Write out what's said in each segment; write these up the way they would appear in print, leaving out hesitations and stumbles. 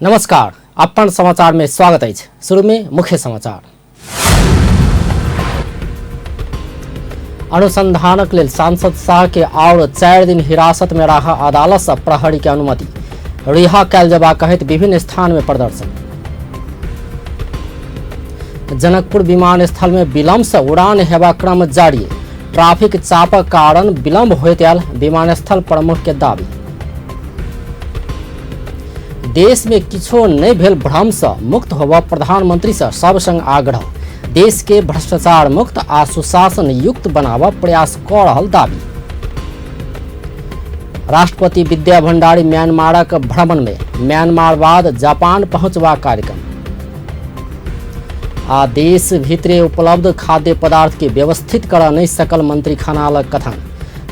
नमस्कार, अपन समाचार में स्वागत है। शुरू में मुख्य समाचार। अनुसंधानक लेल सांसद शाह के और 4 दिन हिरासत में रहा अदालत से प्रहरी के अनुमति। रिहा कैल जबा कहत विभिन्न स्थान में प्रदर्शन। जनकपुर विमानस्थल में विलंब से उड़ान हेबा क्रम जारी। ट्रैफिक चापक कारण विलंब होइत आयल विमानस्थल प्रमुख के दावी। देश में किछो नहीं भेल भ्रम से मुक्त होबा प्रधानमंत्री से सब संग आग्रह। देश के भ्रष्टाचार मुक्त आ सुशासन युक्त बनावा प्रयास कर रहल दावी। राष्ट्रपति विद्या भंडारी म्यांमारक भ्रमण में। म्यांमार बाद जापान पहुंचवा कार्यक्रम। आ देश भीतरे उपलब्ध खाद्य पदार्थ के व्यवस्थित कर नहीं सकल मंत्री खानालक कथन।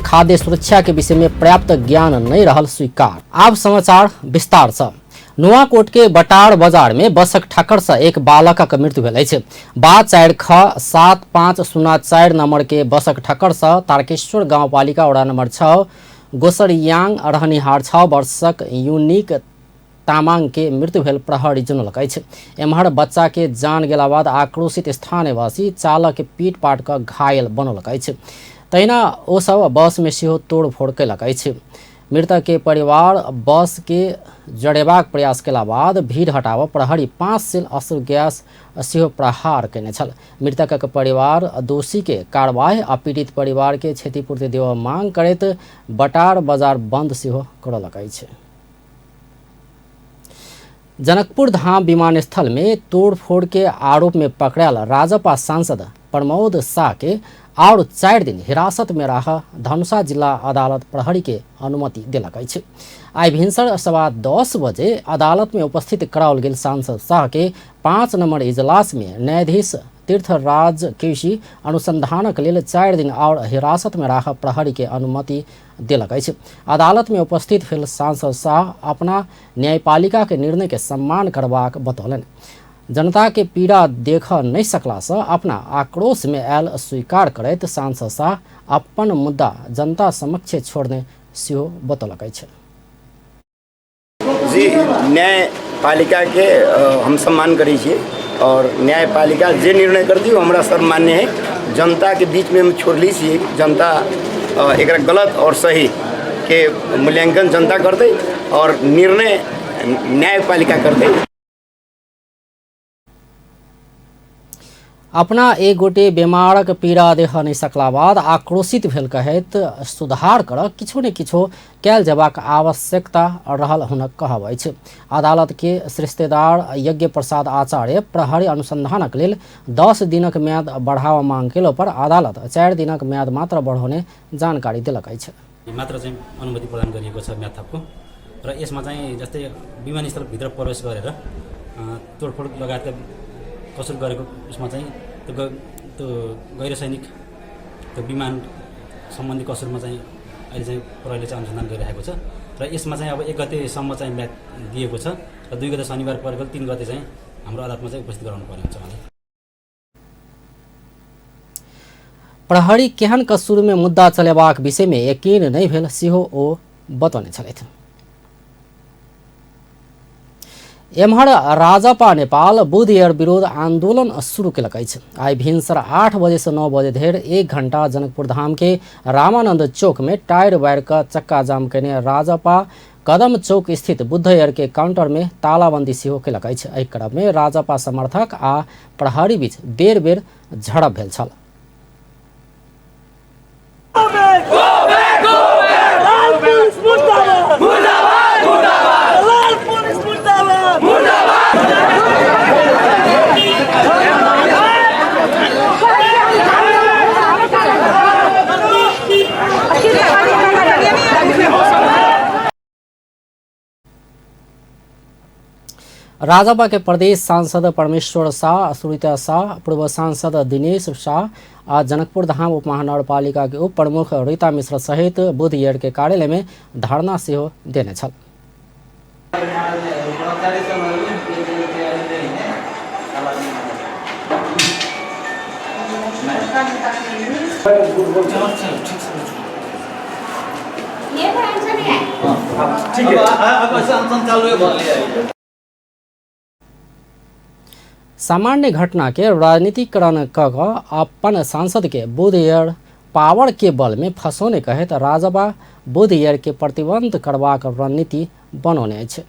खाद्य सुरक्षा के विषय में पर्याप्त ज्ञान नहीं रहल स्वीकार। अब समाचार विस्तार से। नुआकोट के बटार बाजार में बसक ठक्कर से एक बालकक मृत्यु भेल अछि। 747504 नंबर के बसक ठक्कर से तारकेश्वर गांवपालिका वड़ा नंबर 6 गोसरियांग रहनिहार 6 वर्षक यूनिक तामांग के मृत्यु भेल प्रहरी जनौलक अछि। एम्हर बच्चा के जान गेला बाद आक्रोशित स्थानीयवासी चालक के पीट पाट क घायल बनौलक अछि। तहिना ओ सब बस में सेहो तोड़फोड़ कयलक अछि। मृतक के परिवार बस के जड़ेबाक प्रयास केला बाद भीड़ हटावा प्रहरी 5 सेल अश्रु गैस सेहो प्रहार कयने छल। मृतकक परिवार दोषी के कार्रवाई आ पीड़ित परिवार के क्षतिपूर्ति देवा मांग करैत बटार बाजार बंद सेहो करलक अछि। जनकपुर धाम विमानस्थल में तोड़फोड़ के आरोप में पकड़ायल राजपा सांसद प्रमोद शाह के और 4 दिन हिरासत में रह धनुषा जिला अदालत प्रहरी के अनुमति दिलक अछि। आई भिनसर 10:15 बजे अदालत में उपस्थित कराओल गेल सांसद शाह के 5 नंबर इजलास में न्यायाधीश तीर्थराज केसी अनुसंधानक लेल 4 दिन और हिरासत में रह प्रहरी के अनुमति दिलक अछि। अदालत में उपस्थित भेल सांसद शाह अपना न्यायपालिका के निर्णय के सम्मान करबाक बतौलनि। जनता के पीड़ा देख नहीं सकला से अपना आक्रोश में आयल स्वीकार करैत सांसद शाह अपन मुद्दा जनता समक्ष छोड़ने सेहो बतौलक अछि। जी, न्यायपालिका के हम सम्मान करै छियै और न्यायपालिका जे निर्णय करती वो हमरा सम्मान्य है। जनता के बीच में हम छोड़ली छियै। जनता एकरा गलत और सही के मूल्यांकन जनता करते और निर्णय न्यायपालिका करते। अपना एक गोटे बीमारक पीड़ा देख नहीं सकला बाद आक्रोशित भेल कहैत सुधार कर किछो ने किछो कैल जबाक आवश्यकता रहल हुनक कहब अछि। अदालत के रिश्तेदार यज्ञ प्रसाद आचार्य प्रहरी अनुसंधानक लेल 10 दिनक म्याद बढ़ावा मांग केलो पर अदालत 4 दिनक म्याद मात्र बढ़ाउने जानकारी दिलक अछि। मात्र चाहिँ अनुमति प्रदान गरिएको छ म्याद थपको र यसमा चाहिँ जस्तै विमानस्थल भित्र प्रवेश गरेर तोडफोड लगायतका कसुर गरेको उसमा चाहिँ त्यो गैर सैनिक त्यो विमान सम्बन्धी कसुरमा चाहिँ अहिले चाहिँ प्रहरीले चाहिँ अनुसन्धान गरिरहेको छ र यसमा चाहिँ अब 1 गतेसम्म चाहिँ म्याद दिएको छ र 2 गते शनिबार परेको 3 गते चाहिँ हाम्रो अदालतमा चाहिँ उपस्थित गराउनु पर्ने हुन्छ। प्रहरी केहन कसुर में मुद्दा चलेबाक विषय में यकीन नहीं भेल सेहो ओ बतौने छलथि। एम्हर राजपा नेपाल बुध एयर विरोध आंदोलन शुरू केलक अछि। आई भिनसर 8 बजे से 9 बजे धरि 1 घंटा जनकपुर धाम के रामानंद चौक में टायर वायर का चक्का जाम कने राजपा कदम चौक स्थित बुद्ध एयर के काउंटर में तालाबंदी सेहो केलक अछि। एहि क्रम में राजपा समर्थक आ प्रहरी बीच बेर बेर झड़प भेल छल। राजपा के प्रदेश सांसद परमेश्वर शाह, सुरीता शाह, पूर्व सांसद दिनेश शाह आ जनकपुर धाम उप महानगरपालिका के उप प्रमुख रीता मिश्र सहित बुध एयर के कार्यालय में धरना सेहो देने छल। ठीक है, अब चालू है। सामान्य घटना के राजनीतिकरण क अपन सांसद के बुध एयर पावर के बल में फंसौने कहैत राजपा बुध एयर के प्रतिबंध करबाक रणनीति बनौने अछि।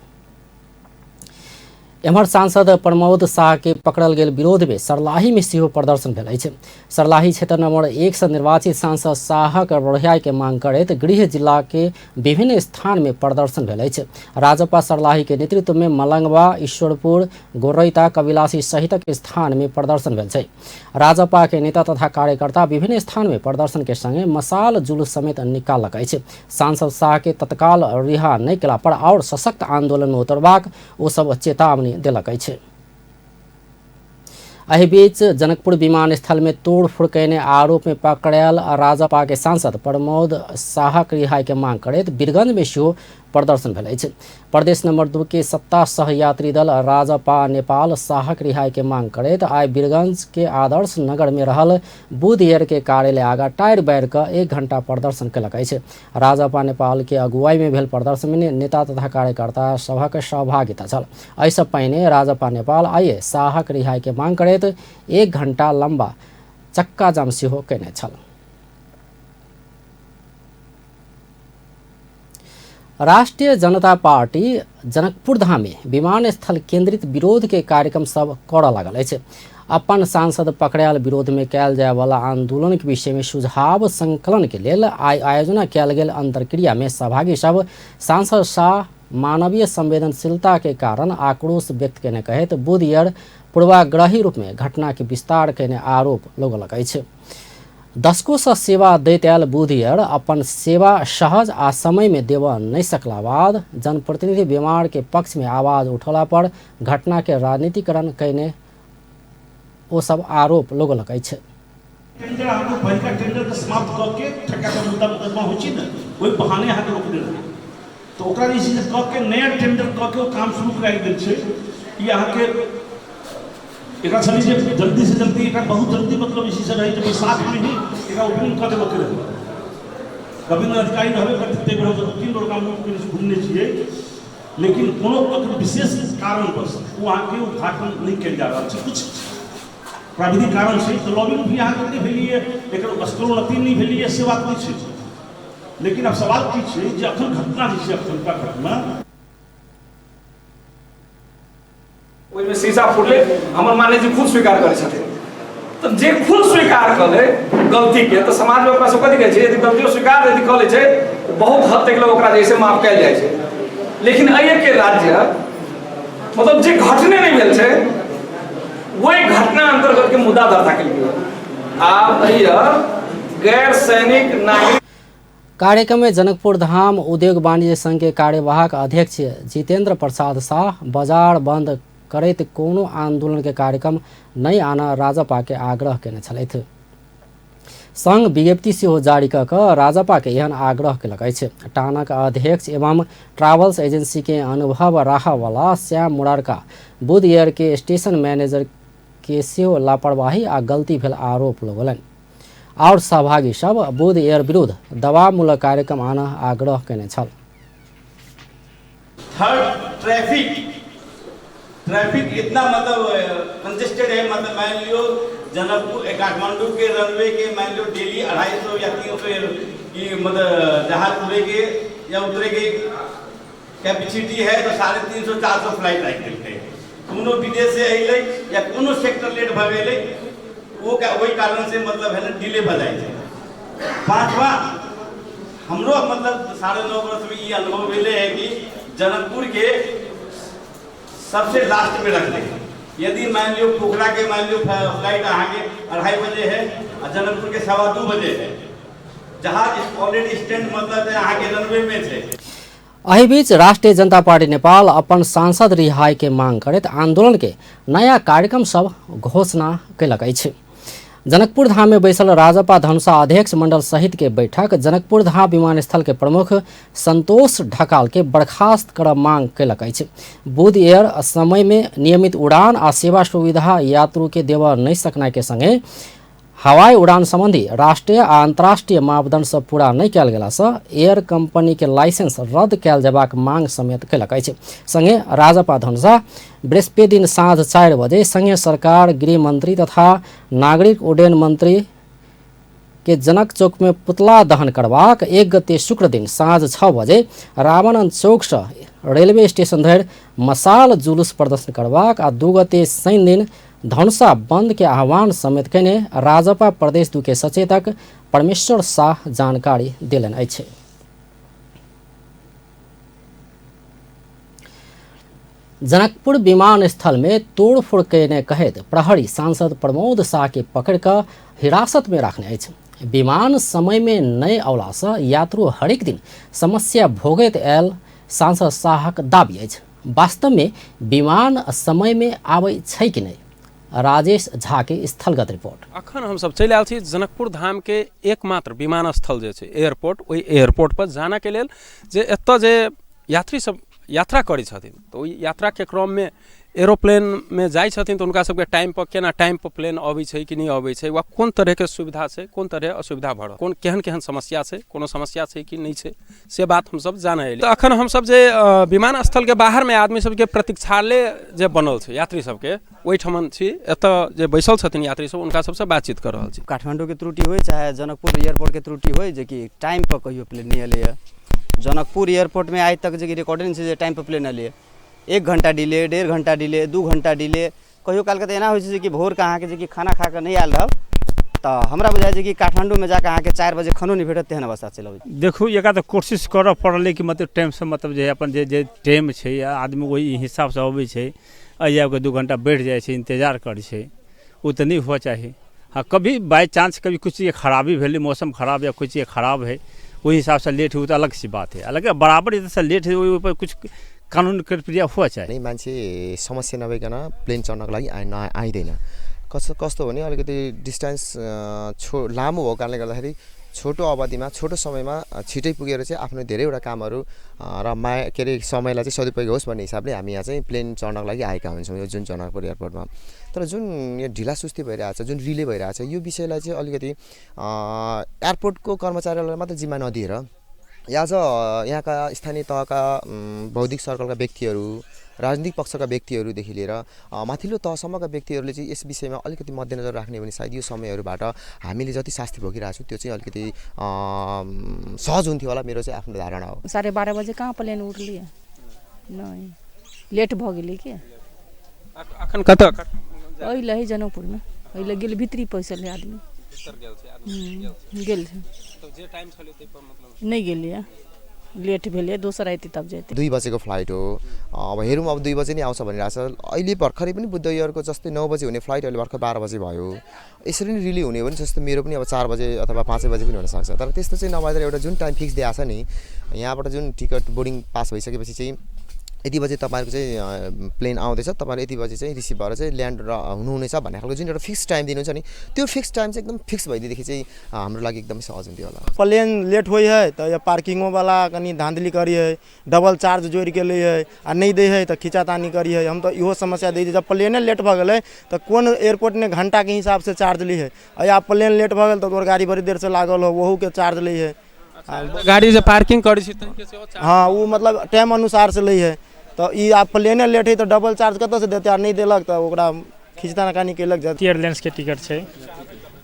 एम्हर सांसद प्रमोद शाह के पकड़ल गेल विरोध में सरलाही में सेहो प्रदर्शन भेल अछि। सरलाही क्षेत्र नंबर 1 से निर्वाचित सांसद शाहक बढ़ियाई के मांग करैत गृह जिला के विभिन्न स्थान में प्रदर्शन भेल अछि। राजपा सरलाही के नेतृत्व में मलंगवा, ईश्वरपुर, गोरैता, कबिलासी सहित के स्थान में प्रदर्शन भेल छै। राजपा के नेता तथा कार्यकर्ता विभिन्न स्थान में प्रदर्शन के संगे मशाल जुलूस समेत निकालक अछि। सांसद शाह के तत्काल रिहा नहीं केला पर और सशक्त आंदोलन में उतरबाक ओ सब चेतावनी देलक अछि। एहि बीच जनकपुर विमानस्थल में तोड़फोड़ कयने आरोप में पकड़ायल राजपा के सांसद प्रमोद शाहक रिहाई के मांग करैत वीरगंज में सेहो प्रदर्शन भेल अछि। प्रदेश नंबर 2 के सत्ता सहयात्री दल राजपा नेपाल शाहक रिहाई के मांग करैत आइ वीरगंज के आदर्श नगर में रहल बुध एयर के कार्यालय आगा टायर बैर क 1 घंटा प्रदर्शन कयलक अछि। राजपा नेपाल के अगुवाई में भेल प्रदर्शन में नेता तथा कार्यकर्ता सभक सहभागिता छल। एहिसँ पहिने राजपा नेपाल आइ शाहक रिहाई के मांग करैत 1 घंटा लंबा चक्का जाम सेहो कयने छल। राष्ट्रीय जनता पार्टी जनकपुर धाम में विमानस्थल केंद्रित विरोध के कार्यक्रम सब करऽ लागल अछि। अपन सांसद पकड़ायल विरोध में कयल जाय वाला आंदोलन के विषय में सुझाव संकलन के लेल आइ आयोजना कयल गेल अंतरक्रिया में सहभागी सब सांसद शाह मानवीय संवेदनशीलता के कारण आक्रोश व्यक्त केने कहैत बुध एयर पूर्वाग्रही रूप में घटना के विस्तार केने आरोप लगौलक अछि। दशकों से सेवा दैत आयल बुध एयर अपन सेवा सहज आ समय में देव नहीं सकला बाद जनप्रतिनिधि बीमार के पक्ष में आवाज उठला पर घटना के राजनीतिकरण कयने ओ सब आरोप लगौलक अछि। टेंडर हमको पहिलका टेंडर के समाप्त करके ठेका का मुकदमा हो छी न ओइ बहाने हाथ रोक देल तो ओकरा जे क के नया टेंडर क के काम शुरू कराई गेल छै। ई अहाँ के एकरा छली जे जल्दी से जल्दी एकरा बहुत जल्दी मतलब इसी से रही जब 7 में ही एकरा ओपनिंग कर देबो करे कभी अधिकारी रहबे करते बेर हो 3 बार काम के घूमने छिए लेकिन कोनो विशेष कारण बस वहां के उद्घाटन नहीं किया जा रहा है। कुछ प्राविधिक कारण से तो लॉबिंग भी यहाँ करके भेली है लेकिन अस्त्रोन्नति नहीं भेली है से बात नहीं है। लेकिन अब सवाल की छै जे अखन घटना जे छै अखन का घटना ओइ में शीशा फूटले हमर माने जी खुद स्वीकार करे छथिन तो जे खुद स्वीकार कर ले गलती के तो समाज में ओकरा सब कथि कहै छै यदि गलती स्वीकार यदि कर ले छै तो बहुत हद तक लोग ओकरा जैसे माफ कैल जाय छै। लेकिन अइए के राज्य मतलब जे घटने नहीं भेल छै वही घटना अंतर्गत के मुद्दा दर्ता के लिए आप गैर सैनिक नागरिक कार्यक्रम में जनकपुर धाम उद्योग वाणिज्य संघ के कार्यवाहक अध्यक्ष जितेंद्र प्रसाद शाह बाजार बंद करैत कोनो आंदोलन के कार्यक्रम नहीं आना राजपा के आग्रह केने छलथि। संघ विज्ञप्ति सेहो जारी क राजपा के एहन आग्रह केलक अछि। टानक अध्यक्ष एवं ट्रैवल्स एजेंसी के अनुभव रहा वाला श्याम मुरारका बुध एयर के स्टेशन मैनेजर के सेहो लापरवाही आ गलती भेल आरोप लगौलनि और सहभागी सब बुध एयर विरुद्ध दबावमूलक कार्यक्रम आना आग्रह केने छल। थर्ड ट्रैफिक इतना मतलब कंजेस्टेड है मतलब मान लियो जनकपुर काठमांडू के रनवे के मान लियो डेली 250 या 300 की मतलब जहाज उड़ेगे या उतरेगे कैपेसिटी है तो 350-400 फ्लाइट रख देते हैं। कोनो विदेश से अइले या कोनो सेक्टर लेट भ गेले वो वही कारण से मतलब है ना डिले भ जाए छै। पांचवा हमरो मतलब 9.5 वर्ष में ये अनुभव भेले है कि जनकपुर के सबसे लास्ट में रख देंगे। यदि मान लियो पोखरा के मान लियो फ्लाइट आगे 2:30 बजे है और जनकपुर के 2:15 बजे है जहाज ऑलरेडी स्टैंड मतलब यहाँ के रनवे में थे। एहि बीच राष्ट्रीय जनता पार्टी नेपाल अपन सांसद रिहाई के मांग करैत आंदोलन के नया कार्यक्रम सब घोषणा कयलक अछि। जनकपुर धाम में बैसल राजपा धनुषा अध्यक्ष मंडल सहित के बैठक जनकपुर धाम विमानस्थल के प्रमुख संतोष ढकाल के बर्खास्त करब मांग कयलक अछि। बुध एयर समय में नियमित उड़ान आ सेवा सुविधा यात्रु के देव नहीं सकनाय के संगे हवाई उड़ान संबंधी राष्ट्रीय आ अंतर्राष्ट्रीय मापदंड सब पूरा नहीं कयल गेलासँ एयर कंपनी के लाइसेंस रद्द कयल जेबाक मांग समेत कयलक अछि। संगे राजपा धनुषा बृहस्पति दिन साँझ 4 बजे संघीय सरकार, गृह मंत्री तथा नागरिक उड्डयन मंत्री के जनक चौक में पुतला दहन करबाक 1 गते शुक्र दिन साँझ 6 बजे रावण चौक से रेलवे स्टेशन धरि मशाल जुलूस प्रदर्शन करबाक आ 2 गते शनि दिन धनुषा बंद के आह्वान समेत कयने राजपा प्रदेश 2 के सचेतक परमेश्वर शाह जानकारी देलनि अछि। जनकपुर विमानस्थल में तोड़फोड़ करने कहैत प्रहरी सांसद प्रमोद शाह के पकड़ कऽ हिरासत में रखने अछि। विमान समय में नहीं अवलासँ यात्रु हरेक दिन समस्या भोगैत आयल सांसद शाहक दाबी अछि। वास्तव में विमान समय में आबै छै कि नहीं? राजेश झा के स्थलगत रिपोर्ट। अखन हम सब चलि आयल छी जनकपुर धाम के एकमात्र विमानस्थल जे छै एयरपोर्ट, ओहि एयरपोर्ट पर जाना के लेल जे एतऽ जे यात्री सब यात्रा करै छथिन तऽ ओहि यात्रा के क्रम में एरोप्लेन में जाइ छथिन तऽ हुनका सबके टाइम पर केना टाइम पर प्लेन अबै छै कि नहीं अबै छै, वा कोन तरह के सुविधा छै, कोन तरह असुविधा भऽ रहल, कोन केहन केहन समस्या छै, कोनो समस्या छै कि नहीं छै, से बात हम सब जानै एलियै। तऽ अखन हम सब जे विमानस्थल के बाहर में आदमी सबके प्रतीक्षालय जे बनल छै यात्री सबके, ओहिठमन छी। एतऽ जे बैसल छथिन यात्री सब हुनका सबसँ बातचीत कर रहल छी। काठमांडू के त्रुटि होय चाहे जनकपुर एयरपोर्ट के त्रुटि होय जे कि टाइम पर कहियो प्लेन नहीं एलैए। जनकपुर एयरपोर्ट में आज तक जे रिकॉर्डिंग छै जे टाइम पर प्लेन एलैए। 1 घंटा डिले, 1.5 घंटा डिले, 2 घंटा डिले, कहियो काल के तऽ एना होइ छै कि भोर के अहाँके जे कि खाना खा के नहीं आयल रहब तऽ हमरा बुझाइ छै कि काठमांडू में जाके अहाँके 4 बजे खानो नहीं भेटत, तेहन अवस्था चलि अबै छै। देखू एका तऽ कोशिश करऽ पड़लै कि मतलब टाइम से मतलब जे अपन जे टाइम छै आदमी ओहि हिसाब से अबै छै। आबि के 2 घंटा बैठ जाइ छै, इंतजार करै छै, वो तो नहीं हुआ चाहिए। हाँ, कभी बाई चांस कभी कुछ चीज़ खराबी भेलै, मौसम खराब या कुछ चीज़ खराब है, वही हिसाब से लेट हुई तो अलग सी बात है। अलग बराबर इधर से लेट है, वही ऊपर कुछ कानुन प्रक्रिया हुआ चाहिए। नहीं, मान्छे समस्या नभइकन प्लेन चढ्नको लागि आइदैन। कस्तो भने अलिकति डिस्टेन्स लामो भएको कारणले गर्दाखेरि छोटो अवधिमा छोटो समयमा छिटै पुगेर चाहिँ आफ्नो धेरैवटा कामहरू र के अरे समयलाई चाहिँ सदुपयोग होस् भन्ने हिसाबले हामी यहाँ चाहिँ प्लेन चढ्नको लागि आएका हुन्छौँ यो जुन जनकपुर एयरपोर्टमा। तर जुन यो ढिला सुस्ती भइरहेछ, जुन रिले भइरहेछ, यो विषयलाई चाहिँ अलिकति एयरपोर्टको कर्मचारीहरूलाई मात्र जिम्मा नदिएर यहाँका स्थानीय तहका बौद्धिक सर्कलका व्यक्तिहरू, राजनीतिक पक्षका व्यक्तिहरूदेखि लिएर माथिल्लो तहसम्मका व्यक्तिहरूले चाहिँ यस विषयमा अलिकति मध्यनजर राख्ने भने सायद यो समयहरूबाट हामीले जति शास्ति भोगिरहेको छौँ त्यो चाहिँ अलिकति सहज हुन्थ्यो होला, मेरो चाहिँ आफ्नो धारणा हो। 12:30 बजे कहाँ प्लेन उठलिए? नहीं, लेट भ गेलै के। अखन कतऽ अइले है जनकपुर में, अइले गेल भीतरी पैसल है आदमी गेल छै। तो जे टाइम छलै तै पर मतलब नहीं गेलिए, लेट भेलै, दोसर आइते तब जेतै। 2 बजेको फ्लाइट हो, अब हेरौँ अब 2 बजे नै आउँछ भनिरहेछ। अहिले भर्खरै पनि बुद्ध एयरको जस्तै 9 बजे हुने फ्लाइट अहिले भर्खर 12 बजे भयो। यसरी नै रिली हुने हो भने जस्तो मेरो पनि अब 4 बजे अथवा 5 बजे पनि हुनसक्छ। तर त्यस्तो चाहिँ नभएर एउटा जुन टाइम फिक्स दिएको छ नि, यहाँबाट जुन टिकट बोर्डिङ पास भइसकेपछि चाहिँ यति बजे तपाईँको चाहिँ प्लेन आउँदैछ, तपाईँले यति बजे चाहिँ रिसिभ भएर चाहिँ ल्यान्ड हुनुहुनेछ भन्ने खालको जुन एउटा फिक्स टाइम दिनुहुन्छ नि, त्यो फिक्स टाइम चाहिँ एकदम फिक्स भइदिएदेखि चाहिँ हाम्रो लागि एकदमै सहज हुन्थ्यो होला। प्लेन लेट होइ है तो या पार्किंगो वाला कनी धांधली करी है, डबल चार्ज जोड़ के ले है आ नहीं दे है तो खिंचातानी करी है। हम तो इहो समस्या दी जब प्लेने लेट भ गए तो कौन एयरपोर्ट ने घंटा के हिसाब से चार्ज ली है, या प्लेन लेट भ गए तो तोर गाड़ी बड़ी देर से लागल हो वहू के चार्ज ली है। गाड़ी जो पार्किंग करी छी तनिके से चार्ज, हाँ वो मतलब टाइम अनुसार से ली है। तो ये आप प्लेने लेट है तो डबल चार्ज कत से देते, नहीं देलक तो ओकरा खिंचता नकानी केलक जाते। एयरलाइंस के टिकट छै,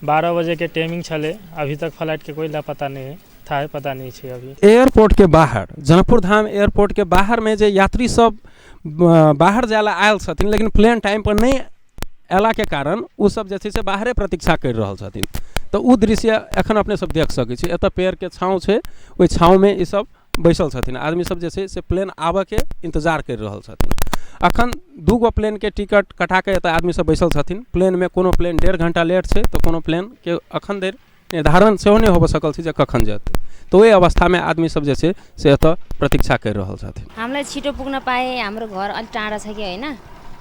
12 बजे के टाइमिंग छले, अभी तक फ्लाइट के कोई लापता नहीं है, था पता नहीं है। अभी एयरपोर्ट के बाहर, जनकपुर धाम एयरपोर्ट के बाहर में जे यात्री सब बाहर जाला आयल छथिन, लेकिन प्लेन टाइम पर नहीं अयला के कारण उ सब जे छै से बाहरे प्रतीक्षा कर रहल छथिन। तो उ दृश्य एखन अपने सब देख सकै छी। एतऽ पेड़ के छाँव छै, ओहि छाँव में ई सब बैसल छथिन आदमी सब जे छै से प्लेन आबऽ के इंतजार कर रहल छथिन। अखन 2 गो प्लेन के टिकट कटा के एतऽ आदमी सब बैसल छथिन। प्लेन में कोनो प्लेन 1.5 घंटा लेट छै तो कोनो प्लेन के अखन देर निर्धारण सेहो नहीं हो सकल छै जे कखन जेतै। तो ओहि अवस्था में आदमी सब जे छै से एतऽ प्रतीक्षा कर रहल छथिन। हामीलाई छिटो पुग्न पाए, हाम्रो घर अलि टाढा छ कि हैन,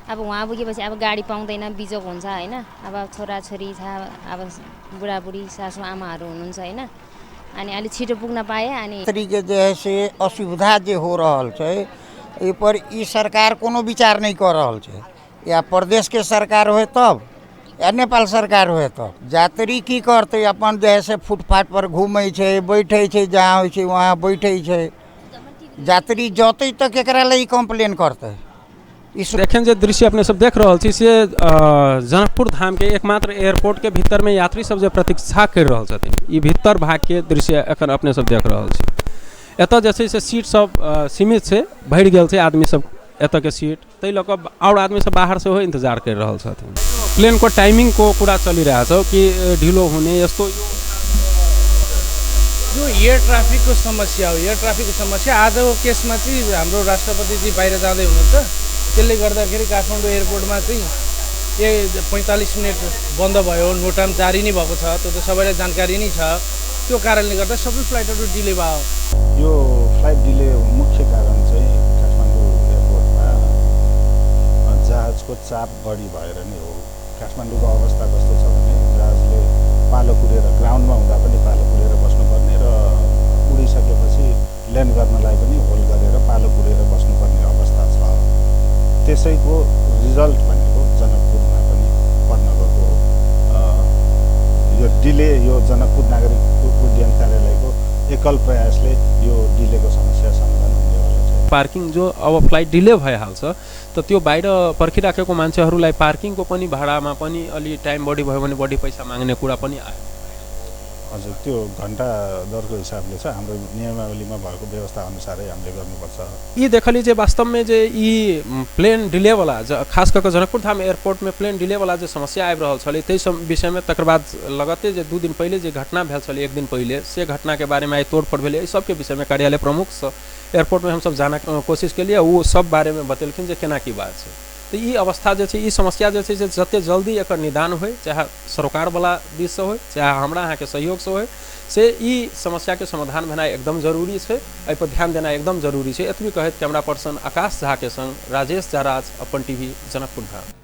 अब वहाँ पुगेपछि अब गाडी पाउँदैन, बिजोक हुन्छ हैन। अब छोराछोरी छ, अब बुढाबुढी सासू आमाहरू हुनुहुन्छ हैन, अनि अलि छिटो पुग्न पाए। अनि तरीके जे है से असुविधा जे हो रहल छै एहि पर ई सरकार कोनो विचार नहीं कर रहल छै, या प्रदेश के सरकार होय तब या नेपाल सरकार हो तो यात्री की करते अपन जैसे फुटपाथ पर घूमे छे बैठे छे जहाँ होइ छे वहाँ बैठे छे यात्री जते तक एकरा लिए कंप्लेन करते। देखें जो दृश्य अपने सब देख रहा छी से जनकपुर धाम के एकमात्र एयरपोर्ट के भीतर में यात्री सब जो प्रतीक्षा कर रहा छथिन ई भीतर भाग के दृश्य एखन अपने सब देख रहा छी। एतऽ जे छै से सीट सब सीमित छै, भरि गेल छै आदमी सब एतऽ के सीट, तै लऽ कऽ और आदमी सब बाहर से हो इंतजार कर रहा छथिन। प्लेन को टाइमिंग को कुरा चलि रहा छ कि ढिलो हुने यस्तो जो एयर ट्राफिक को समस्या हो। एयर ट्राफिक को समस्या आजको केसमा चाहिँ हाम्रो राष्ट्रपतिजी बाहिर जाँदै हुनुहुन्छ, त्यसले गर्दाखेरि काठमाडौँ एयरपोर्टमा चाहिँ 45 मिनट बन्द भयो, नोटाम जारी नै भएको छ, त्यो त सबैलाई जानकारी नै छ। त्यो कारणले गर्दा सबै फ्लाइटहरू डिले भयो। यो फ्लाइट डिले मुख्य कारण चाहिँ काठमाडौँ एयरपोर्टमा जहाजको चाप बढी भएर नै हो। काठमाडौँको अवस्था कस्तो छ भने जहाजले पालो कुरेर ग्राउन्डमा हुँदा पनि पालो कुरेर बस्नुपर्ने र उडिसकेपछि ल्यान्ड गर्नलाई पनि होल्ड गरेर पालो कुरेर बस्नुपर्ने अवस्था छ। त्यसैको रिजल्ट भनेको जनकपुरमा पनि पर्न गएको हो। यो डिले यो जनकपुर नागरिक उड्डयन कार्यालयको एकल प्रयासले यो डिलेको समस्या समाधान हुनेवाला छ। पार्किङ जो अब फ्लाइट डिले भइहाल्छ त त्यो बाहिर पर्खिराखेको मान्छेहरूलाई पार्किङको पनि भाडामा पनि अलि टाइम बढी भयो भने बढी पैसा माग्ने कुरा पनि आयो। हजुर त्यो घण्टा दरको हिसाबले छ, हाम्रो नियमावलीमा भएको व्यवस्था अनुसारै हामीले गर्नुपर्छ। यी देखली जे वास्तव में जे ई प्लेन डिले वाला खास करके जनकपुर धाम एयरपोर्ट में प्लेन डिले वाला जो समस्या आबि रहल छलै तै विषय में तकर बाद लगते जे 2 दिन पहले जे घटना भेल छलै 1 दिन पहले से घटना के बारे में आई तोड़फोड़ भेलै, सब के विषय में कार्यालय प्रमुख एयरपोर्ट में हम सब जाना कोशिश के लिए वो सब बारे में बतेलखिन जे केना की बात छै। तो ई अवस्था जे छै ई समस्या जे छै से जते जल्दी एकर निदान होय, चाहे सरकार वाला दिस से होय चाहे हमरा अहाँ के सहयोग से होय, से ई समस्या के समाधान भेनाइ एकदम जरूरी छै। एहि पर ध्यान देना एकदम जरूरी छै। एतबी कहैत कैमरा पर्सन आकाश झा के संग राजेश जराज, अपन टीवी, जनकपुर धाम।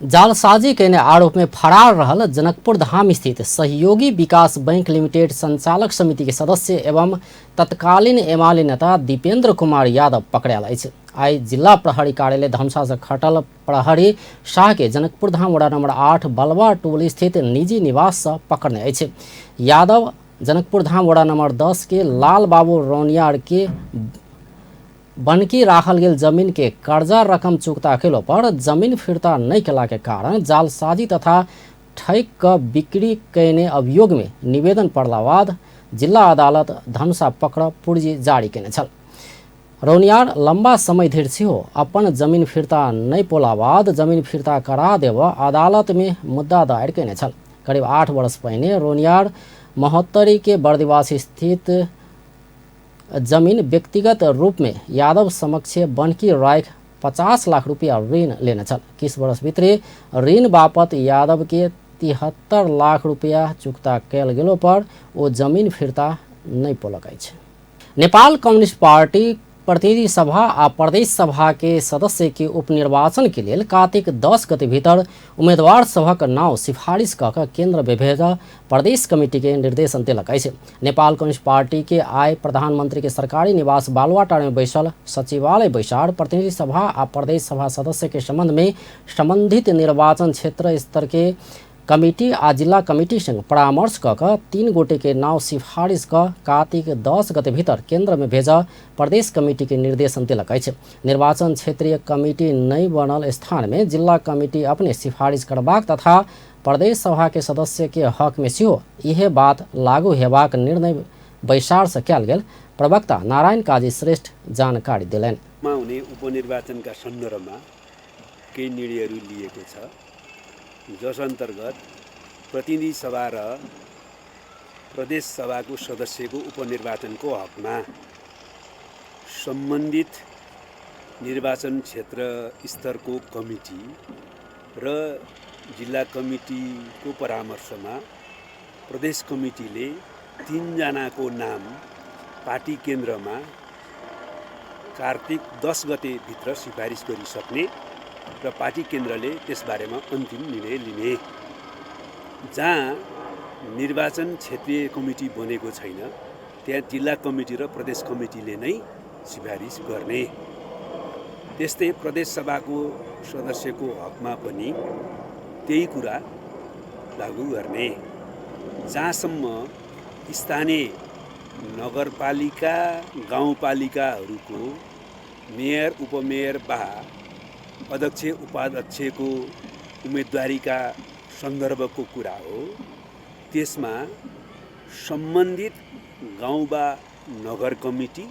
जालसाजी केने आरोप में फरार रहल जनकपुर धाम स्थित सहयोगी विकास बैंक लिमिटेड संचालक समिति के सदस्य एवं तत्कालीन एमाले नेता दीपेंद्र कुमार यादव पकड़ायल अछि। आई जिला प्रहरी कार्यालय धनुषा से खटल प्रहरी शाह के जनकपुर धाम वड़ा नंबर 8 बलवा टोल स्थित निजी निवास से पकड़ने अछि। यादव जनकपुर धाम वड़ा नंबर 10 के लाल बाबू रौनियार के बनकी राखल गेल जमीन के कर्जा रकम चुकता केलो पर जमीन फिर्ता नहीं केला के कारण जालसाजी तथा ठैक क बिक्री कैने अभियोग में निवेदन पड़ला बाद जिला अदालत धनुषा पकड़ पूर्जी जारी केने छल। रौनियार लंबा समय धरि सेहो अपन जमीन फिर्ता नहीं पोला बाद जमीन फिर्ता करा देव अदालत में मुद्दा दायर केने छल। करीब 8 वर्ष पहले रौनियार महोत्तरी के बर्दिवास स्थित जमीन व्यक्तिगत रूप में यादव समक्ष बनकी राख 50 लाख रुपया ऋण लेने छल। 21 वर्ष भीतर ऋण बापत यादव के 73 लाख रुपया चुकता कैल गेलो पर वो जमीन फिर्ता नहीं पोलक अछि। नेपाल कम्युनिस्ट पार्टी प्रतिनिधि सभा आ प्रदेश सभा के सदस्य के उपनिर्वाचन के लिए कार्तिक 10 गते भीतर उम्मीदवार सभक नाम सिफारिश कऽ कऽ केंद्र में भेज प्रदेश कमेटी के निर्देशन देलक अछि। नेपाल कम्युनिस्ट पार्टी के आय प्रधानमंत्री के सरकारी निवास बालुवाटार में बैसल सचिवालय बैसार प्रतिनिधि सभा आ प्रदेश सभा सदस्य के संबंध में संबंधित निर्वाचन क्षेत्र स्तर के कमिटी आ जिला कमिटी संग परामर्श कऽ कऽ 3 गोटे के नाम सिफारिश कऽ कार्तिक 10 गते भीतर केंद्र में भेज प्रदेश कमिटी के निर्देशन देलक अछि। निर्वाचन क्षेत्रीय कमिटी नहीं बनल स्थान में जिला कमिटी अपने सिफारिश करबाक तथा प्रदेश सभा के सदस्य के हक में सेहो यह बात लागू हेबाक निर्णय बैसार से कयल गेल प्रवक्ता नारायण काजी श्रेष्ठ जानकारी देलनि। हुने उपनिर्वाचनका सन्दर्भमा केही निर्णयहरू लिएको छ, जस अन्तर्गत प्रतिनिधि सभा र प्रदेश सभाको सदस्यको उपनिर्वाचनको हकमा सम्बन्धित निर्वाचन क्षेत्र स्तरको कमिटी र जिल्ला कमिटीको परामर्शमा प्रदेश कमिटीले 3 जनाको नाम पार्टी केन्द्रमा कार्तिक 10 गते भित्र सिफारिस गरिसक्ने र पार्टी केन्द्रले त्यसबारेमा अन्तिम निर्णय लिने। जहाँ निर्वाचन क्षेत्रीय कमिटी बनेको छैन त्यहाँ जिल्ला कमिटी र प्रदेश कमिटीले नै सिफारिस गर्ने। त्यस्तै प्रदेश सभाको सदस्यको हकमा पनि त्यही कुरा लागू गर्ने। जहाँसम्म स्थानीय नगरपालिका गाउँपालिकाहरूको मेयर उपमेयर अध्यक्ष उपाध्यक्षको उम्मेदवारीका सन्दर्भको कुरा हो, त्यसमा सम्बन्धित गाउँ वा नगर कमिटी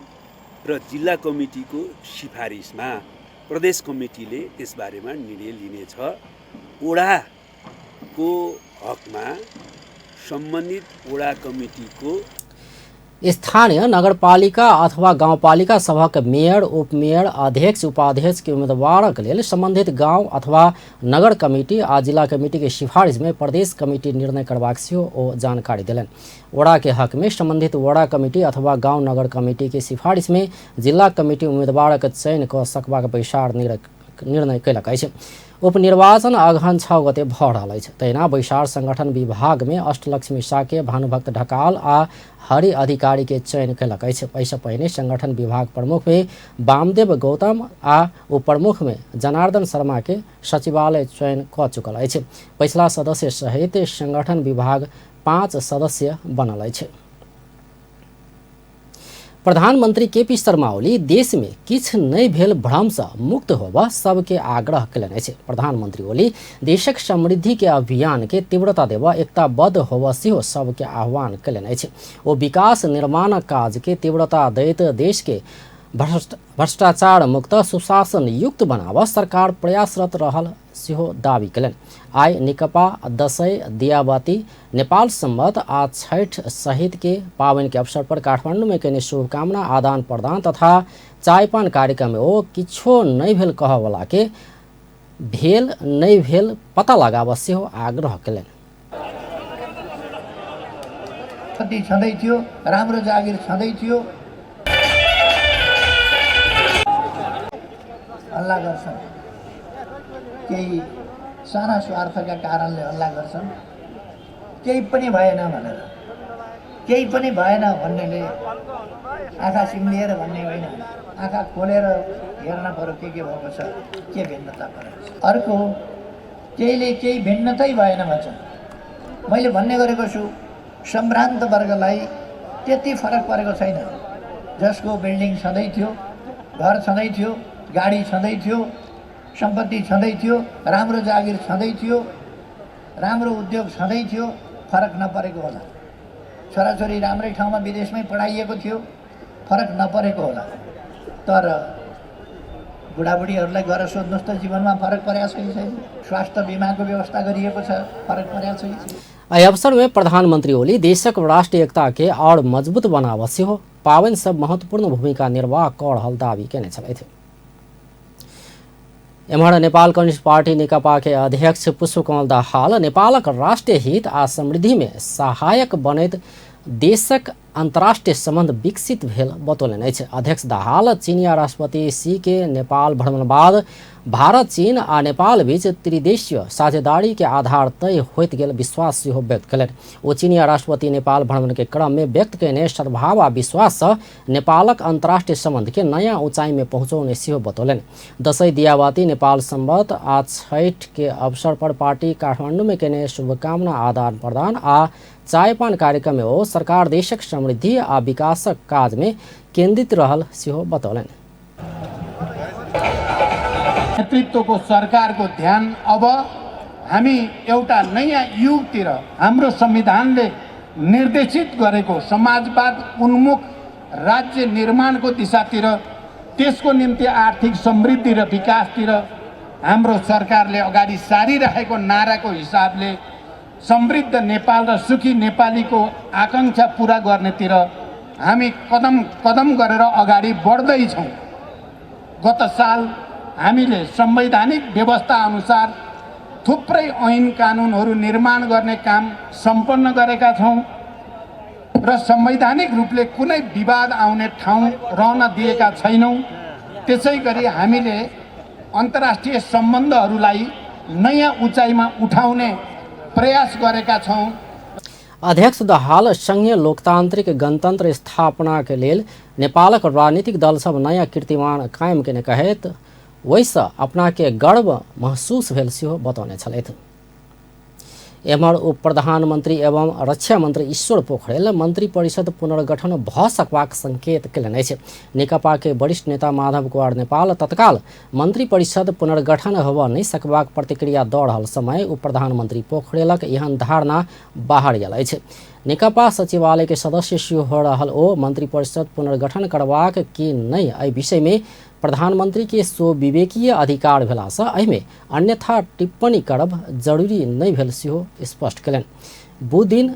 र जिल्ला कमिटीको सिफारिसमा प्रदेश कमिटीले त्यसबारेमा निर्णय लिनेछ। वडाको हकमा सम्बन्धित वडा कमिटीको स्थानीय नगरपालिका अथवा गाउँपालिका सभाक मेयर उपमेयर अध्यक्ष उपाध्यक्ष के उम्मीदवारक लेल संबंधित गांव अथवा नगर कमिटी आ जिला कमिटी के सिफारिश में प्रदेश कमिटी निर्णय करबाक सेहो ओ जानकारी देलनि। वडा के हक में संबंधित वडा कमिटी अथवा गांव नगर कमिटी के सिफारिश में जिला कमिटी उम्मीदवारक चयन क सकबाक बैसार निर्णय कयलक अछि। उपनिर्वाचन अगहन 6 गते भऽ रहल अछि। तहिना बैसार संगठन विभाग में अष्टलक्ष्मी साके, भानुभक्त ढकाल आ हरि अधिकारी के चयन कयलक अछि। एहिसँ पहिने संगठन विभाग प्रमुख में वामदेव गौतम आ उपप्रमुख में जनार्दन शर्मा के सचिवालय चयन क चुकल अछि। पछिला सदस्य सहित संगठन विभाग 5 सदस्य बनल अछि। प्रधानमंत्री केपी शर्मा ओली देश में किछ नहीं भेल भ्रम से मुक्त होबा सबके आग्रह कयलनि अछि। प्रधानमंत्री ओली देशक समृद्धि के अभियान के तीव्रता देबा एकताबद्ध होबा सेहो सबके आह्वान कयलनि अछि। ओ विकास निर्माण काज के तीव्रता दैत देश के भ्रष्टाचार मुक्त सुशासन युक्त बनावा सरकार प्रयासरत रहल सेहो दावी कयलनि। आइ निकपा दशैं, दियाबाती, नेपाल संवत आ छठ सहित के पावनि के अवसर पर काठमांडू में कयने शुभकामना आदान प्रदान तथा चायपान कार्यक्रम में ओ किछो नहीं भेल कहवला के भेल नहीं भेल पता लगावा सेहो आग्रह कयलनि। छँदै थियो, राम्रो जागिर छँदै थियो, हल्ला गर्छन्, केही साना स्वार्थका कारणले हल्ला गर्छन्, केही पनि भएन भनेर। केही पनि भएन भन्नेले आँखा सिम्लिएर भन्ने होइन, आँखा खोलेर हेर्न पर्यो के भएको छ, के भिन्नता परेको छ। अर्को केहीले केही भिन्नतै भएन भन्छ। मैले भन्ने गरेको छु, सम्भ्रान्त वर्गलाई त्यति फरक परेको छैन। जसको बिल्डिङ छँदै थियो, घर छँदै थियो, गाडी छँदै थियो, सम्पत्ति छँदै थियो, राम्रो जागिर छँदै थियो, राम्रो उद्योग छँदै थियो, फरक नपरेको होला। छोराछोरी राम्रै ठाउँमा विदेशमै पढाइएको थियो, फरक नपरेको होला। तर बुढाबुढीहरूलाई गएर सोध्नुहोस् त जीवनमा फरक परेको छ कि छैन? स्वास्थ्य बीमाको व्यवस्था गरिएको छ, फरक परेको छ कि छैन? एहि अवसर में प्रधानमंत्री ओली देशक राष्ट्रीय एकता के और मजबूत बनावा सेहो पावनि सब महत्वपूर्ण भूमिका निर्वाह कऽ रहल दावी केने छलथि। एम्हर नेपाल कम्युनिस्ट पार्टी नेकपा के अध्यक्ष पुष्पकमल दाहाल नेपालक राष्ट्रीय हित आ समृद्धि में सहायक बनैत देशक अंतर्राष्ट्रीय संबंध विकसित भेल बतौलनि अछि। अध्यक्ष दाहाल चीनिया राष्ट्रपति सी के नेपाल भ्रमण बाद भारत, चीन आ नेपाल बीच त्रिदेशीय साझेदारी के आधार तय होइत गेल विश्वास सेहो व्यक्त कयलनि। ओ चीनिया राष्ट्रपति नेपाल भ्रमण के क्रम में व्यक्त कयने सद्भाव आ विश्वास सँ नेपालक अंतर्राष्ट्रीय संबंध के नया ऊंचाई में पहुंचौने सेहो बतौलनि। दशैं, दियाबाती, नेपाल संवत आ छठ के अवसर पर पार्टी काठमांडू में कयने शुभकामना आदान प्रदान आ चायपान कार्यक्रम में ओ सरकार देशक समृद्धि आ विकासक काज में केन्द्रित रहल सेहो बतौलनि। नेतृत्वको सरकारको ध्यान अब हामी एउटा नयाँ युगतिर, हाम्रो संविधानले निर्देशित गरेको समाजवाद उन्मुख राज्य निर्माणको दिशातिर, त्यसको निम्ति आर्थिक समृद्धि र विकासतिर हाम्रो सरकारले अगाडि सारिरहेको नाराको हिसाबले समृद्ध नेपाल र सुखी नेपालीको आकांक्षा पूरा गर्नेतिर हामी कदम कदम गरेर अगाडि बढ्दैछौँ। गत साल हामीले संवैधानिक व्यवस्था अनुसार थुप्रै ऐन कानुनहरू निर्माण गर्ने काम सम्पन्न गरेका छौँ र संवैधानिक रूपले कुनै विवाद आउने ठाउँ रहन दिएका छैनौँ। त्यसै गरी हामीले अन्तर्राष्ट्रिय सम्बन्धहरूलाई नयाँ उचाइमा उठाउने प्रयास गरेका छौँ। अध्यक्ष दाहाल संघीय लोकतांत्रिक गणतंत्र स्थापना के लेल नेपालक राजनीतिक दल सब नया कीर्तिमान कायम केने कहैत वैसे अपना के गर्व महसूस भेल सेहो बतौने छलथि। एम्हर उप प्रधानमंत्री एवं रक्षा मंत्री ईश्वर पोखरेल मंत्री परिषद पुनर्गठन भ सकबाक संकेत केलनि अछि। नेकपा के वरिष्ठ नेता माधव कुमार नेपाल तत्काल मंत्री परिषद पुनर्गठन होबऽ नहि सकबाक प्रतिक्रिया दऽ रहल समय उप प्रधानमंत्री पोखरेलक एहन धारणा बाहर आयल अछि। नेकपा सचिवालय के सदस्य सेहो हो रहल ओ मंत्री परिषद पुनर्गठन करबाक कि नहि एहि विषय में प्रधानमंत्री के सो विवेकीय अधिकार भेलासँ एहिमे अन्यथा टिप्पणी करब जरूरी नहि भेल सेहो स्पष्ट कयलनि। बुधदिन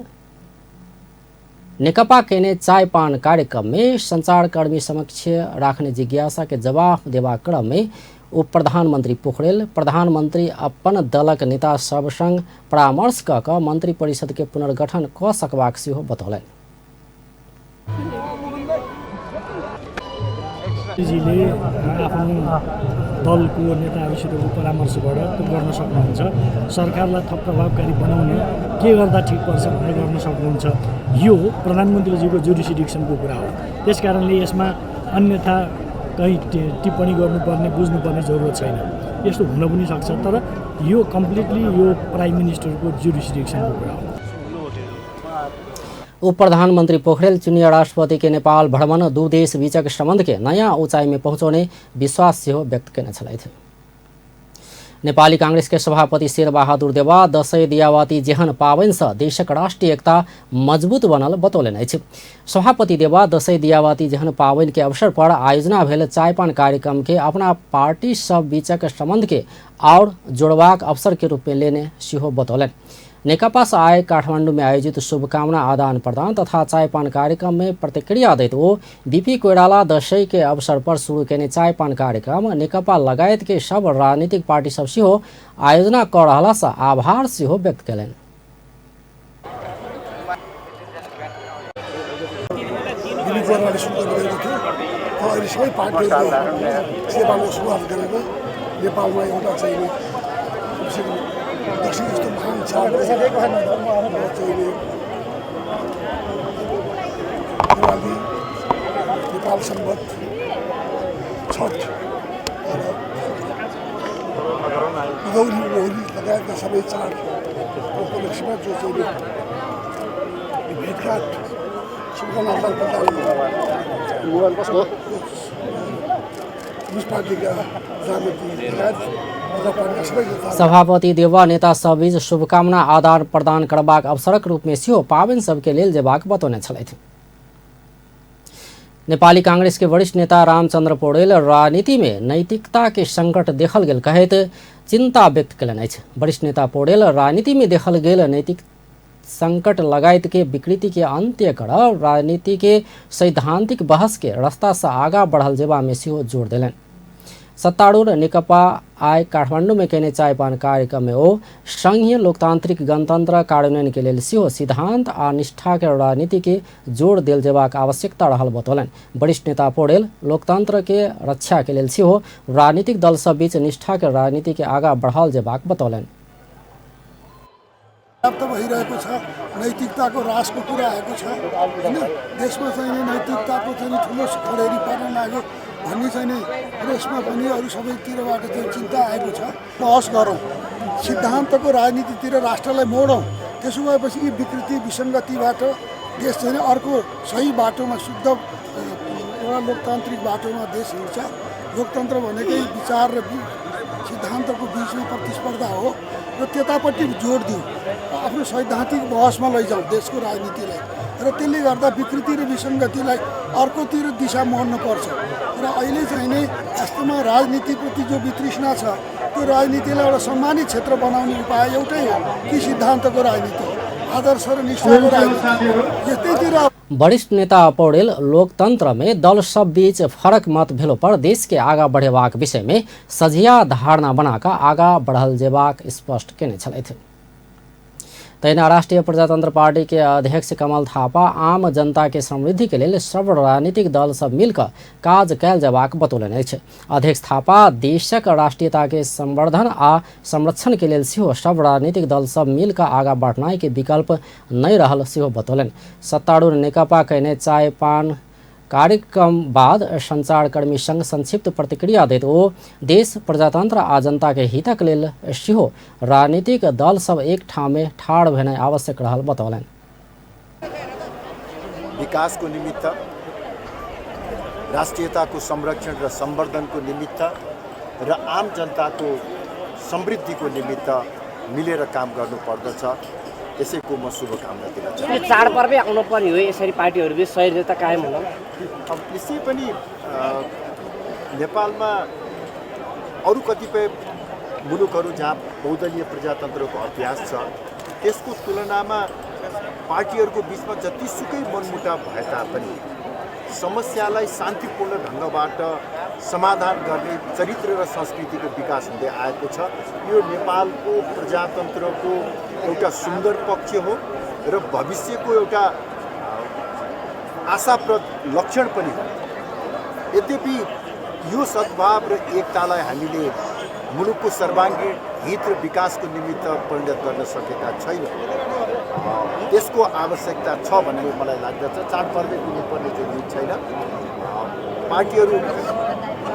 नेकपा केने चाय पान कार्यक्रम में संचारकर्मी समक्ष राखने जिज्ञासा के जवाब देवा क्रम में उप प्रधानमंत्री पोखरेल प्रधानमंत्री अपन दलक नेता सब संग परामर्श कऽ कऽ मंत्री परिषद के पुनर्गठन कऽ सकबाक सेहो बतौलनि। जीले आफ्नो दलको नेताहरूसितको परामर्शबाट त्यो गर्न सक्नुहुन्छ। सरकारलाई थप प्रभावकारी बनाउने के गर्दा ठिक पर्छ भनेर गर्न सक्नुहुन्छ। यो प्रधानमन्त्रीजीको जुरिसडिक्सनको कुरा हो। त्यसकारणले यसमा अन्यथा कहीँ टिप्पणी गर्नुपर्ने बुझ्नुपर्ने जरुरत छैन। यस्तो हुन पनि सक्छ, तर यो कम्प्लिटली यो प्राइम मिनिस्टरको जुरिसडिक्सनको कुरा हो। उप प्रधानमंत्री पोखरेल चुनिया राष्ट्रपति के नेपाल भ्रमण दू देश बीचक संबंध के नया ऊंचाई में पहुंचाने विश्वास सेहो व्यक्त करने छलथि। नेपाली कांग्रेस के सभापति शेरबहादुर देवा दशैं दियावाती जेहन पावनि सँ देशक राष्ट्रीय एकता मजबूत बनल बतौलनि अछि। सभापति देवा दशैं दियावाती जेहन पावनि के अवसर पर आयोजना भेल चायपान कार्यक्रम के अपना पार्टी सब बीचक संबंध के और जोड़बाक अवसर के रूप में लेने सेहो बतौलनि। नेकपा से आए काठमांडू में आयोजित शुभकामना आदान प्रदान तथा चायपान कार्यक्रम में प्रतिक्रिया दैत ओ बीपी कोइराला दशैं के अवसर पर शुरू केने चायपान कार्यक्रम नेकपा लगायत के सब राजनीतिक पार्टी सब सेहो आयोजना कर रहला से आभार सेहो व्यक्त कयलनि। सबै पार्टीहरूले सेवामा सुरुवात गरेको नेपालमा एउटा चाहिँ दक्षिण जस्तो महान चाड चाहिने दिवाली, नेपाल सम्बत, छठ र उधौली उभौली लगायतका सबै चाडको उपलक्ष्यमा जो चाहिँ भेटघाट शुभकामना आदान प्रदान पार्टीका राजनीति लगायत सभापति देवा नेता सब बीच शुभकामना आदान प्रदान करबाक अवसरक रूप में सेहो पावनि सबके लेल जेबाक बतौने छलथि। नेपाली कांग्रेस के वरिष्ठ नेता रामचंद्र पौडेल राजनीति में नैतिकता के संकट देखल गेल कहैत चिंता व्यक्त कयलनि अछि। वरिष्ठ नेता पौडेल राजनीति में देखल गेल नैतिक संकट लगायत के विकृति के अंत्य करब राजनीति के सैद्धांतिक बहस के रास्ता से आगा बढ़ल जेबा में सेहो जोर देलनि। सत्तारूढ़ नेकपा आय काठमांडू में केने चायपान कार्यक्रम में ओ संघीय लोकतांत्रिक गणतंत्र कार्यान्वयन के लेल सेहो सिद्धांत आ निष्ठा के राजनीति के जोर देल जेबाक आवश्यकता रहल बतौलनि। वरिष्ठ नेता पौडेल लोकतंत्र के रक्षा के लेल सेहो राजनीतिक दल सब बीच निष्ठा के राजनीति के आगा बढ़ाल जेबाक बतौलनि। प्राप्त भइरहेको छ, नैतिकताको रासको कुरा आएको छ हैन। देशमा चाहिँ नैतिकताको चाहिँ ठुलो खडेरी पर्न लाग्यो भन्ने चाहिँ प्रेसमा पनि अरू सबैतिरबाट चाहिँ चिन्ता आएको छ। बहस गरौँ, सिद्धान्तको राजनीतितिर राष्ट्रलाई मोडौँ। त्यसो भएपछि यी विकृति विसङ्गतिबाट देश चाहिँ अर्को सही बाटोमा शुद्ध एउटा लोकतान्त्रिक बाटोमा देश हिँड्छ। लोकतन्त्र भनेकै विचार र सिद्धान्तको बिचमा प्रतिस्पर्धा हो र त्यतापट्टि जोड दिउँ, आफ्नो सैद्धान्तिक बहसमा लैजाउँ देशको राजनीतिलाई र त्यसले गर्दा विकृति र विसङ्गतिलाई अर्कोतिर दिशा मोड्नुपर्छ। र अहिले चाहिँ नै वास्तवमा राजनीतिप्रति जो वितृष्णा छ त्यो राजनीतिलाई एउटा सम्मानित क्षेत्र बनाउने उपाय एउटै हो कि सिद्धान्तको राजनीति, आदर्श र निष्ठाको राजनीति। यस्तैतिर वरिष्ठ नेता पौडेल लोकतंत्र में दल सब बीच फरक मत भेलो पर देश के आगा बढ़ेबाक विषय में सझिया धारणा बनाकर आगा बढ़ल जेबाक स्पष्ट केने छलथि। तहिना राष्ट्रीय प्रजातंत्र पार्टी के अध्यक्ष कमल थापा आम जनता के समृद्धि के लिए सब राजनीतिक दल सब मिलकर काज कैल जेबाक बतौलनि अछि। अध्यक्ष थापा देशक राष्ट्रीयता के संवर्धन आ संरक्षण के लिए सेहो सब राजनीतिक दल सब मिलकर आगा बढ़नाई के विकल्प नहीं रहल सेहो बतौलनि। सत्तारूढ़ नेकपा कहने चाय पान कार्यक्रम बाद संचारकर्मी संघ संक्षिप्त प्रतिक्रिया दैत ओ देश प्रजातंत्र आ जनता के हितक लेल सेहो राजनीतिक दल सब एक ठाम में ठाड़ भेनाइ आवश्यक रहल बतौलनि। विकासको निमित्त राष्ट्रियताको संरक्षण र संवर्धनको निमित्त र आम जनताको समृद्धिको निमित्त मिलेर काम गर्नुपर्दछ। यसैको म शुभकामना दिन चाहन्छु। चाडपर्वै आउनु पर्ने हो, यसरी पार्टीहरूबीच सहयोगिता कायम हुन। अब यसै पनि नेपालमा अरू कतिपय मुलुकहरू जहाँ बहुदलीय प्रजातन्त्रको अभ्यास छ त्यसको तुलनामा पार्टीहरूको बिचमा जतिसुकै मनमुटाव भए तापनि समस्यालाई शान्तिपूर्ण ढङ्गबाट समाधान गर्ने चरित्र र संस्कृतिको विकास हुँदै आएको छ। यो नेपालको प्रजातन्त्रको एउटा सुन्दर पक्ष हो र भविष्यको एउटा आशाप्रद लक्षण पनि हो। यद्यपि यो सद्भाव र एकतालाई हामीले मुलुकको सर्वाङ्गीण हित र विकासको निमित्त परिणत गर्न सकेका छैनौँ। त्यसको आवश्यकता छ भन्ने मलाई लाग्दछ। चाडपर्वै हुनुपर्ने जरुरी छैन। पार्टीहरू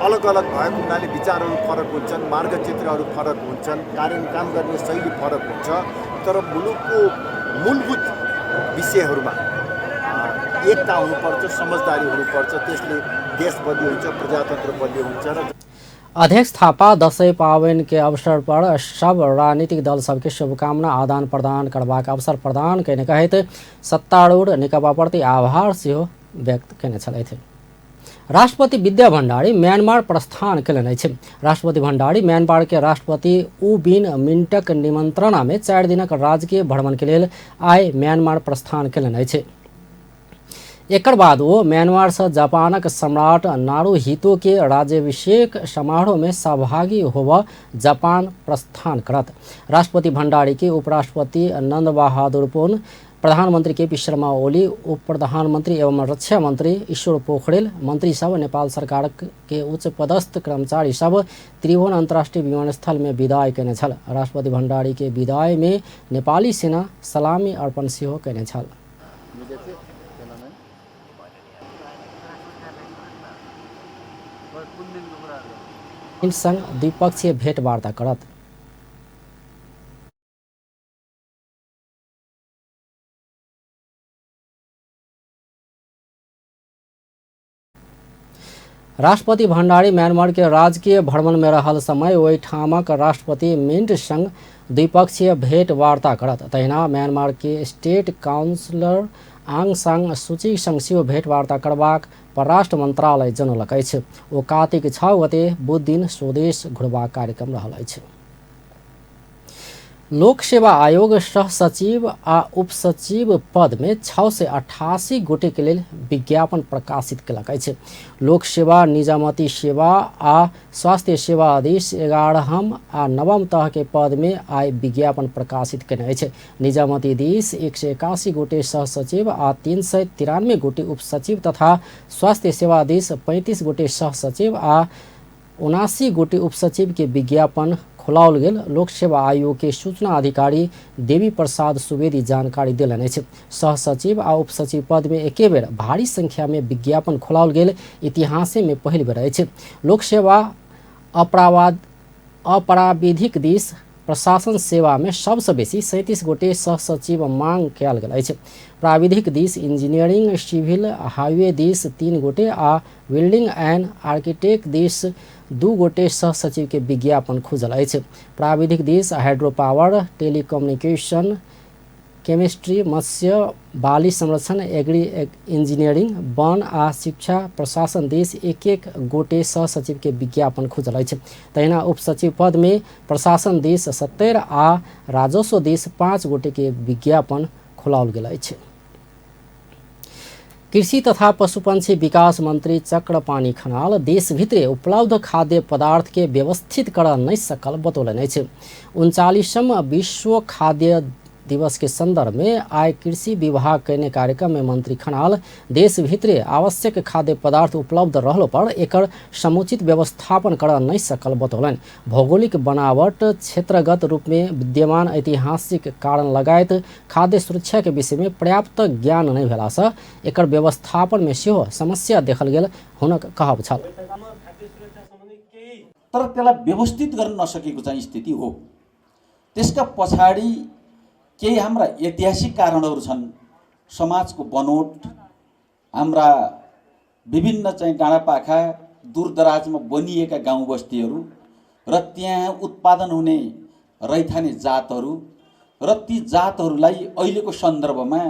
अलग अलग भएको हुनाले विचारहरू फरक हुन्छन्, मार्गचित्रहरू फरक हुन्छन्, काम गर्ने शैली फरक हुन्छ, तर मुलुकको मूलभूत विषयहरूमा एकता हुनुपर्छ, समझदारी हुनुपर्छ। त्यसले देश बलियो हुन्छ, प्रजातन्त्र बलियो हुन्छ। र अध्यक्ष थापा दशैं पावनि के अवसर पर सब राजनीतिक दल सबके शुभकामना आदान प्रदान करबाक अवसर प्रदान कयने कहैत सत्तारूढ़ नेकपाप्रति आभार सेहो व्यक्त कयने छलथि। राष्ट्रपति विद्या भण्डारी म्यांमार प्रस्थान कयलनि अछि। राष्ट्रपति भण्डारी म्यांमार के राष्ट्रपति ऊ बिन मिंटक निमंत्रणा में 4 दिनक राजकीय भ्रमण के लेल आइ म्यांमार प्रस्थान कयलनि अछि। एकर बाद वो म्यांमार से जापानक सम्राट नारुहितो के राज्याभिषेक समारोह में सहभागी होबऽ जापान प्रस्थान करत। राष्ट्रपति भण्डारी के उपराष्ट्रपति नंद बहादुर पुन, प्रधानमंत्री के पी शर्मा ओली, उप प्रधानमंत्री एवं रक्षा मंत्री ईश्वर पोखरेल, मंत्री सब, नेपाल सरकार के उच्च पदस्थ कर्मचारी सब त्रिभुवन अंतर्राष्ट्रीय विमानस्थल में विदाई कयने छल। राष्ट्रपति भण्डारी के विदाई में नेपाली सेना सलामी अर्पण सेहो कयने छल। संग द्विपक्षीय भेंटवार्ता करत। राष्ट्रपति भण्डारी म्यांमार के राजकीय भ्रमण में रहल समय ओहि ठामक राष्ट्रपति मिंट संग द्विपक्षीय भेंटवार्ता करत। तहिना म्यांमार के स्टेट काउंसलर आंग सांग सूची संग सेहो भेंटवार्ता करबाक परराष्ट्र मंत्रालय जनौलक अछि। ओ कार्तिक 6 गते बुध दिन स्वदेश घुरबाक कार्यक्रम रहल अछि। लोक सेवा आयोग सह सचिव आ उपसचिव पद में 6 से 88 गोटे के लेल विज्ञापन प्रकाशित कयलक अछि। लोक सेवा, निजामती सेवा आ स्वास्थ्य सेवा आदेश 11हम आ 9म तह के पद में आइ विज्ञापन प्रकाशित कयने अछि। निजामती आदेश 181 गोटे सह सचिव आ 393 गोटे उपसचिव तथा स्वास्थ्य सेवा आदेश 35 गोटे सह सचिव आ 79 गोटे उपसचिव के विज्ञापन खोलाओल गेल। लोक सेवा आयोग के सूचना अधिकारी देवी प्रसाद सुवेदी जानकारी देलनि अछि। सह सचिव आ उपसचिव पद में एके बेर भारी संख्या में विज्ञापन खोलाओल गेल इतिहासे में पहिल बेर अछि। लोक सेवा अपराविधिक दिस प्रशासन सेवा में सबसे बेसी 37 गोटे सह सचिव मांग कयल गेल अछि। प्राविधिक दिस इंजीनियरिंग, सिविल, हाईवे दिस 3 गोटे आ बिल्डिंग एंड आर्किटेक्ट दिस 2 गोटे सह सचिव के विज्ञापन खुजल अछि। प्राविधिक दिस हाइड्रो पावर, टेलीकम्युनिकेशन, केमिस्ट्री, मत्स्य, बाली संरक्षण, एग्री इंजीनियरिंग, वन आ शिक्षा प्रशासन दिस 1-1 गोटे सह सचिव के विज्ञापन खुजल अछि। तहिना उपसचिव पद में प्रशासन दिस 70 आ राजस्व दिस 5 गोटे के विज्ञापन खोलाओल गेल अछि। कृषि तथा पशुपंछी विकास मंत्री चक्रपाणी खनाल देश भित्रे उपलब्ध खाद्य पदार्थ के व्यवस्थित कर नहीं सकल बतौलनि अछि। 39वां विश्व खाद्य दिवस के संदर्भ में आय कृषि विभाग कहने कार्यक्रम में मंत्री खनाल देश भीतरे आवश्यक खाद्य पदार्थ उपलब्ध रहलो पर एकर समुचित व्यवस्थापन कर नहीं सकल बतौलन। भौगोलिक बनावट, क्षेत्रगत रूप में विद्यमान ऐतिहासिक कारण लगायत खाद्य सुरक्षा के विषय में पर्याप्त ज्ञान नहीं भेला से एकर व्यवस्थापन में सेहो समस्या देखल गेल हुनक कहब छल। तर त्यसलाई व्यवस्थित गर्न नसकेको चाहिँ स्थिति हो। त्यसका पछाडि केही हाम्रा ऐतिहासिक कारणहरू छन्। समाजको बनोट, हाम्रा विभिन्न चाहिँ डाँडापाखा दूरदराजमा बनिएका गाउँ बस्तीहरू र त्यहाँ उत्पादन हुने रैथाने जातहरू र ती जातहरूलाई अहिलेको सन्दर्भमा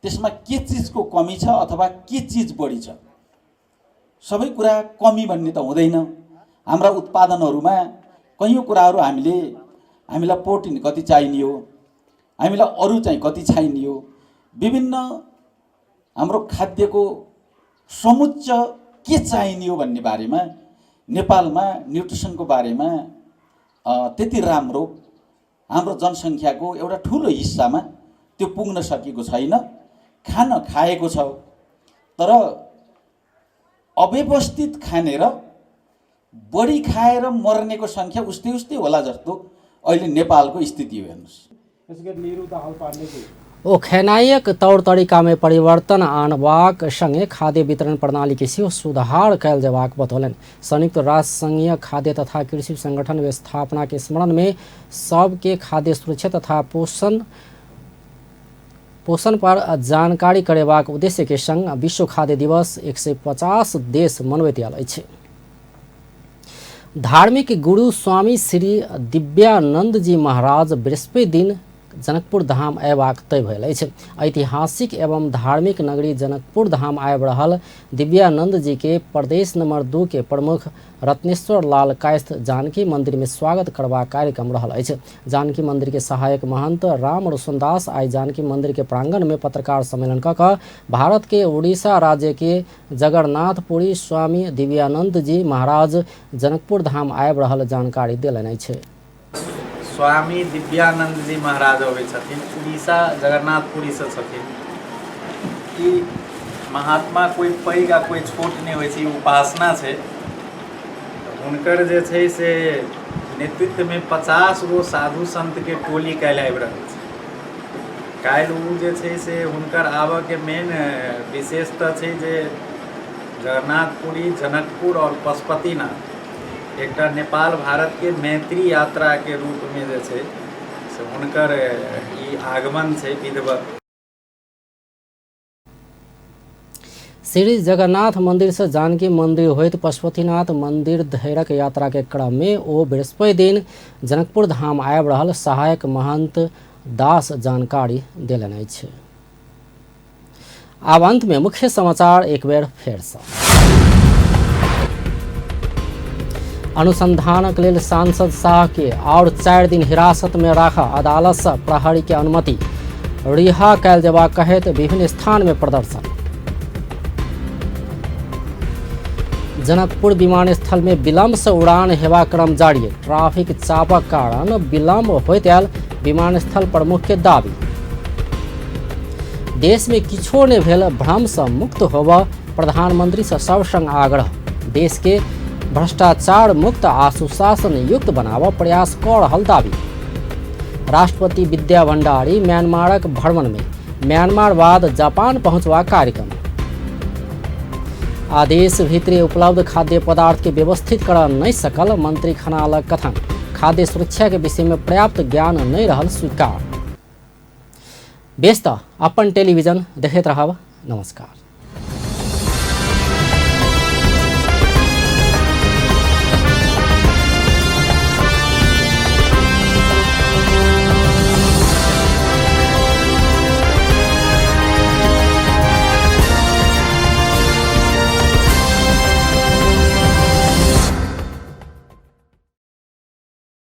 त्यसमा के चिजको कमी छ अथवा के चिज बढी छ। सबै कुरा कमी भन्ने त हुँदैन। हाम्रा उत्पादनहरूमा कयौं कुराहरू हामीलाई प्रोटिन कति चाहिने हो, हामीलाई अरू चाहिँ कति चाहिने हो, विभिन्न हाम्रो खाद्यको समुच्च के चाहिने हो भन्ने बारेमा नेपालमा न्युट्रिसनको बारेमा त्यति राम्रो हाम्रो जनसङ्ख्याको एउटा ठुलो हिस्सामा त्यो पुग्न सकेको छैन। खान खाएको छ तर अव्यवस्थित खाने र बढी खाएर मर्नेको संख्या उस्तै उस्तै होला जस्तो अहिले नेपालको स्थिति हो। हेर्नुस् ओखेनायक तौर तरीका में परिवर्तन आनबाक संगे खाद्य वितरण प्रणाली के सेहो सुधार कयल जयबाक बतौलन। संयुक्त राष्ट्र संघीय खाद्य तथा कृषि संगठन व्यवस्थापना के स्मरण में सबके खाद्य सुरक्षा तथा पोषण पर जानकारी करेबाक उद्देश्य के संग विश्व खाद्य दिवस 150 देश मनबैत आयल अछि। धार्मिक गुरु स्वामी श्री दिव्यानंद जी महाराज बृहस्पति दिन जनकपुर धाम अयबाक तय भेल अछि। ऐतिहासिक एवं धार्मिक नगरी जनकपुर धाम आबि रहल दिव्यानंद जी के प्रदेश नंबर 2 के प्रमुख रत्नेश्वर लाल कायस्थ जानकी मंदिर में स्वागत करबाक कार्यक्रम रहल अछि। जानकी मंदिर के सहायक महंत राम रोशनदास आई जानकी मंदिर के प्रांगण में पत्रकार सम्मेलन कऽ भारत के उड़ीसा राज्य के जगन्नाथपुरी स्वामी दिव्यानंद जी महाराज जनकपुर धाम आबि रहल जानकारी देलनि अछि। स्वामी दिव्यानंद जी महाराज अबै छथिन, उड़ीसा जगन्नाथपुरी से छथिन। ई महात्मा कोई पैघ आ कोई छोट नहीं होइ छै, उपासना छै। हुनकर जे छै से नेतृत्व में 50 गो साधु संत के टोली काल्हि आबि रहल छै। काल्हि उ जे छै से हुनकर आबऽ के मेन विशेषता छै जे जगन्नाथपुरी, जनकपुर और पशुपतिनाथ एकटा नेपाल भारत के मैत्री यात्रा के रूप में जे छै से हुनकर ई आगमन छै विधिवत। श्री जगन्नाथ मंदिर से जानकी मंदिर होइत पशुपतिनाथ मंदिर धैरक यात्रा के क्रम में ओ बृहस्पति दिन जनकपुर धाम आबि रहल सहायक महंत दास जानकारी देलनि अछि। आब अंत में मुख्य समाचार एक बेर फेर सँ। अनुसंधानक लेल सांसद शाह के और 4 दिन हिरासत में राखा अदालत से प्रहरी के अनुमति, रिहा कयल जयबाक कहैत विभिन्न स्थान में प्रदर्शन। जनकपुर विमानस्थल में विलंब से उड़ान हेबाक क्रम जारी, ट्रैफिक चापक कारण विलंब होइत आयल विमानस्थल प्रमुख के दावी। देश में किछो नहि भेल, भ्रम से मुक्त होबऽ प्रधानमंत्री से सब संग आग्रह। देश के भ्रष्टाचार मुक्त आ सुशासन युक्त बनाबऽ प्रयास कऽ रहल दावी। राष्ट्रपति विद्या भंडारी म्यांमारक भ्रमण में म्यांमार बाद जापान पहुंचबाक कार्यक्रम। आदेश भीतरे उपलब्ध खाद्य पदार्थ के व्यवस्थित कर नहीं सकल मंत्री खनालक कथन, खाद्य सुरक्षा के विषय में पर्याप्त ज्ञान नहीं रहल स्वीकार। बेस त अपन टेलीविजन देखैत रहब। नमस्कार।